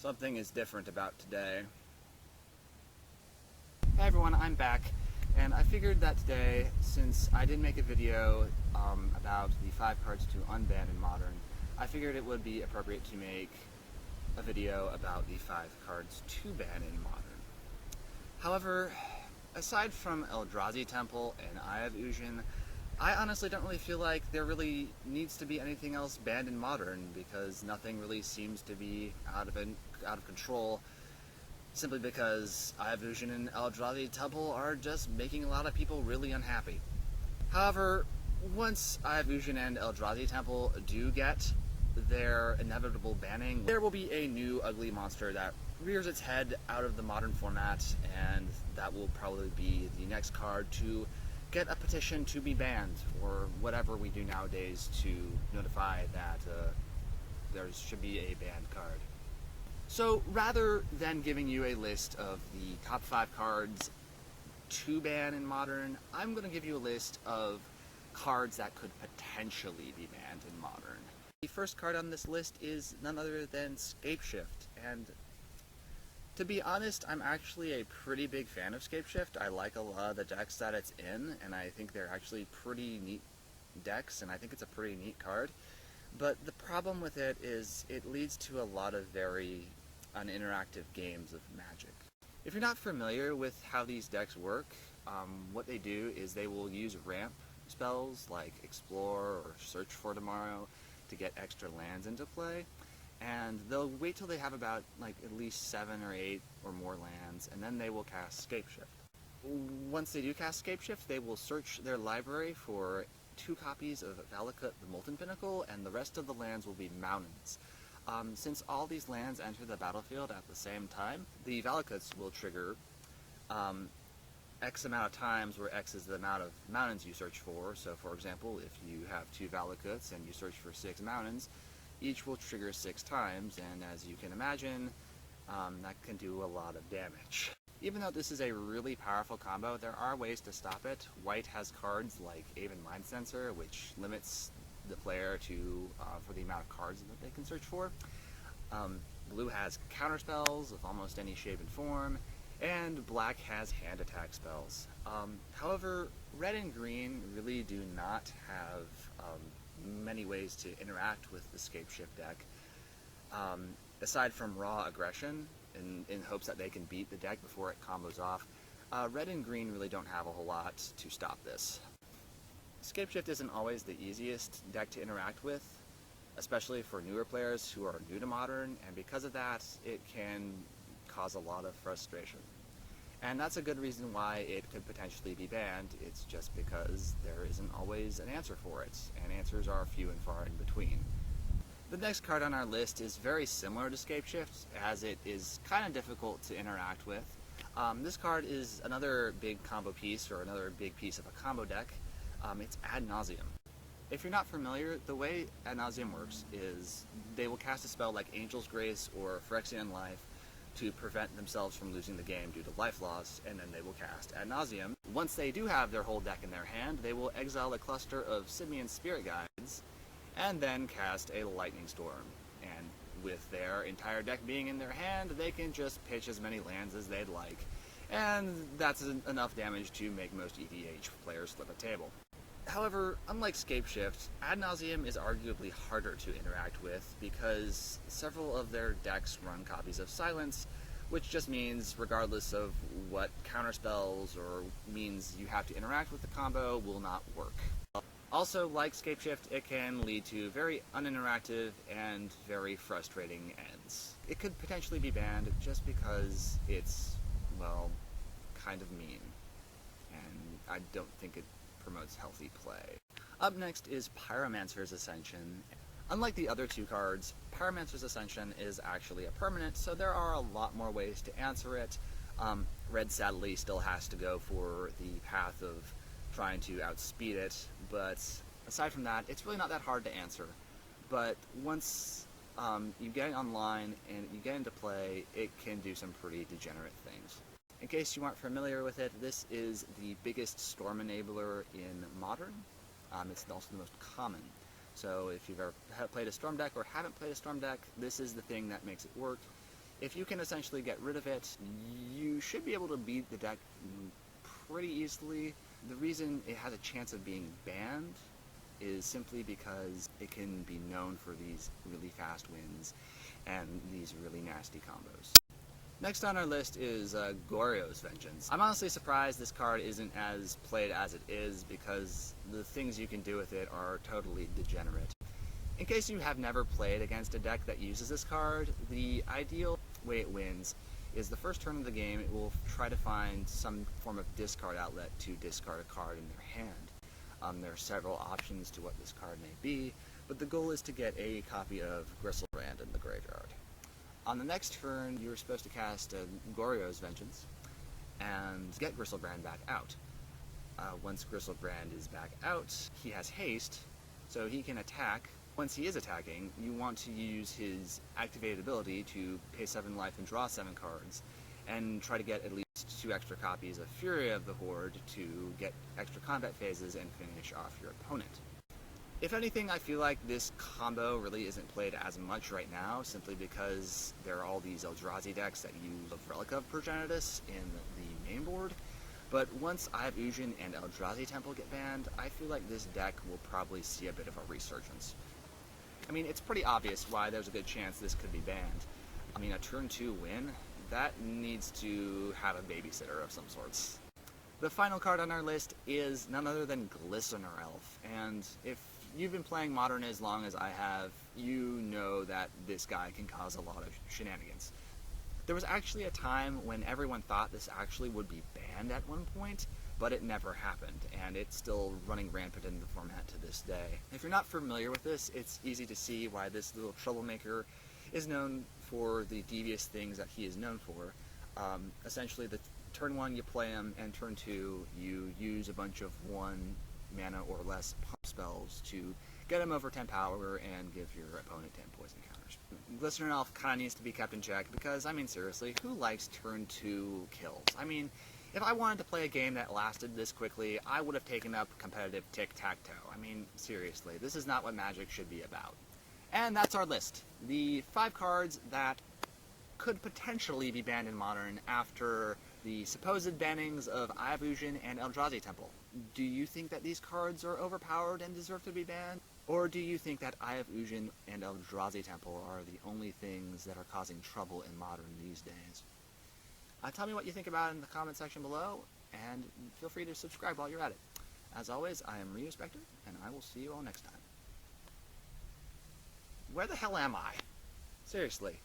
Something is different about today. Hey everyone, I'm back, and I figured that today, since I didn't make a video about the 5 cards to unban in Modern, I figured it would be appropriate to make a video about the 5 cards to ban in Modern. However, aside from Eldrazi Temple and Eye of Ugin, I honestly don't really feel like there really needs to be anything else banned in Modern, because nothing really seems to be out of control, simply because Eye of Ugin and Eldrazi Temple are just making a lot of people really unhappy. However, once Eye of Ugin and Eldrazi Temple do get their inevitable banning, there will be a new ugly monster that rears its head out of the Modern format, and that will probably be the next card to get a petition to be banned, or whatever we do nowadays to notify that there should be a banned card. So rather than giving you a list of the top 5 cards to ban in Modern, I'm going to give you a list of cards that could potentially be banned in Modern. The first card on this list is none other than Scapeshift, and to be honest, I'm actually a pretty big fan of Scapeshift. I like a lot of the decks that it's in, and I think they're actually pretty neat decks, and I think it's a pretty neat card. But the problem with it is it leads to a lot of very uninteractive games of Magic. If you're not familiar with how these decks work, what they do is they will use ramp spells like Explore or Search for Tomorrow to get extra lands into play. And they'll wait till they have about at least 7 or 8 or more lands, and then they will cast Scapeshift. Once they do cast Scapeshift, they will search their library for 2 copies of Valakut the Molten Pinnacle, and the rest of the lands will be mountains. Since all these lands enter the battlefield at the same time, the Valakuts will trigger X amount of times, where X is the amount of mountains you search for. So for example, if you have 2 Valakuts and you search for 6 mountains, each will trigger 6 times, and as you can imagine, that can do a lot of damage. Even though this is a really powerful combo, there are ways to stop it. White has cards like Aven Mind Sensor, which limits the player for the amount of cards that they can search for. Blue has counter spells of almost any shape and form, and black has hand attack spells. However, red and green really do not have many ways to interact with the Scapeshift deck, aside from raw aggression, in hopes that they can beat the deck before it combos off. Red and green really don't have a whole lot to stop this. Scapeshift isn't always the easiest deck to interact with, especially for newer players who are new to Modern, and because of that, it can cause a lot of frustration. And that's a good reason why it could potentially be banned. It's just because there isn't always an answer for it, and answers are few and far in between. The next card on our list is very similar to Scapeshift, as it is kind of difficult to interact with. This card is another big combo piece, or another big piece of a combo deck. It's Ad Nauseam. If you're not familiar, the way Ad Nauseam works is they will cast a spell like Angel's Grace or Phyrexian Life to prevent themselves from losing the game due to life loss, and then they will cast Ad Nauseam. Once they do have their whole deck in their hand, they will exile a cluster of Simian Spirit Guides, and then cast a Lightning Storm. And with their entire deck being in their hand, they can just pitch as many lands as they'd like, and that's enough damage to make most EDH players flip a table. However, unlike Scapeshift, Ad Nauseam is arguably harder to interact with because several of their decks run copies of Silence, which just means regardless of what counterspells or means you have to interact with the combo will not work. Also, like Scapeshift, it can lead to very uninteractive and very frustrating ends. It could potentially be banned just because it's, well, kind of mean, and I don't think it promotes healthy play. Up next is Pyromancer's Ascension. Unlike the other 2 cards, Pyromancer's Ascension is actually a permanent, so there are a lot more ways to answer it. Red sadly still has to go for the path of trying to outspeed it, but aside from that, it's really not that hard to answer. But once you get online and you get into play, it can do some pretty degenerate things. In case you aren't familiar with it, this is the biggest storm enabler in Modern. It's also the most common. So if you've ever played a storm deck or haven't played a storm deck, this is the thing that makes it work. If you can essentially get rid of it, you should be able to beat the deck pretty easily. The reason it has a chance of being banned is simply because it can be known for these really fast wins and these really nasty combos. Next on our list is Goryo's Vengeance. I'm honestly surprised this card isn't as played as it is because the things you can do with it are totally degenerate. In case you have never played against a deck that uses this card, the ideal way it wins is the first turn of the game it will try to find some form of discard outlet to discard a card in their hand. There are several options to what this card may be, but the goal is to get a copy of Gristlebrand in the graveyard. On the next turn, you're supposed to cast Goryo's Vengeance and get Gristlebrand back out. Once Gristlebrand is back out, he has haste, so he can attack. Once he is attacking, you want to use his activated ability to pay 7 life and draw 7 cards, and try to get at least 2 extra copies of Fury of the Horde to get extra combat phases and finish off your opponent. If anything, I feel like this combo really isn't played as much right now, simply because there are all these Eldrazi decks that use Relic of Progenitus in the main board. But once I have Ugin and Eldrazi Temple get banned, I feel like this deck will probably see a bit of a resurgence. I mean, it's pretty obvious why there's a good chance this could be banned. I mean, a turn 2 win, that needs to have a babysitter of some sorts. The final card on our list is none other than Glistener Elf, and if you've been playing Modern as long as I have, you know that this guy can cause a lot of shenanigans. There was actually a time when everyone thought this actually would be banned at one point, but it never happened, and it's still running rampant in the format to this day. If you're not familiar with this, it's easy to see why this little troublemaker is known for the devious things that he is known for. Essentially, the turn 1 you play him, and turn 2 you use a bunch of 1 mana or less pump spells to get him over 10 power and give your opponent 10 poison counters. Glistener Elf kind of needs to be kept in check because, I mean, seriously, who likes turn 2 kills? I mean, if I wanted to play a game that lasted this quickly, I would have taken up competitive tic-tac-toe. I mean, seriously, this is not what Magic should be about. And that's our list. The 5 cards that could potentially be banned in Modern after the supposed bannings of Eye of Ugin and Eldrazi Temple. Do you think that these cards are overpowered and deserve to be banned? Or do you think that Eye of Ugin and Eldrazi Temple are the only things that are causing trouble in Modern these days? Tell me what you think about it in the comment section below, and feel free to subscribe while you're at it. As always, I am Rio Spectre, and I will see you all next time. Where the hell am I? Seriously.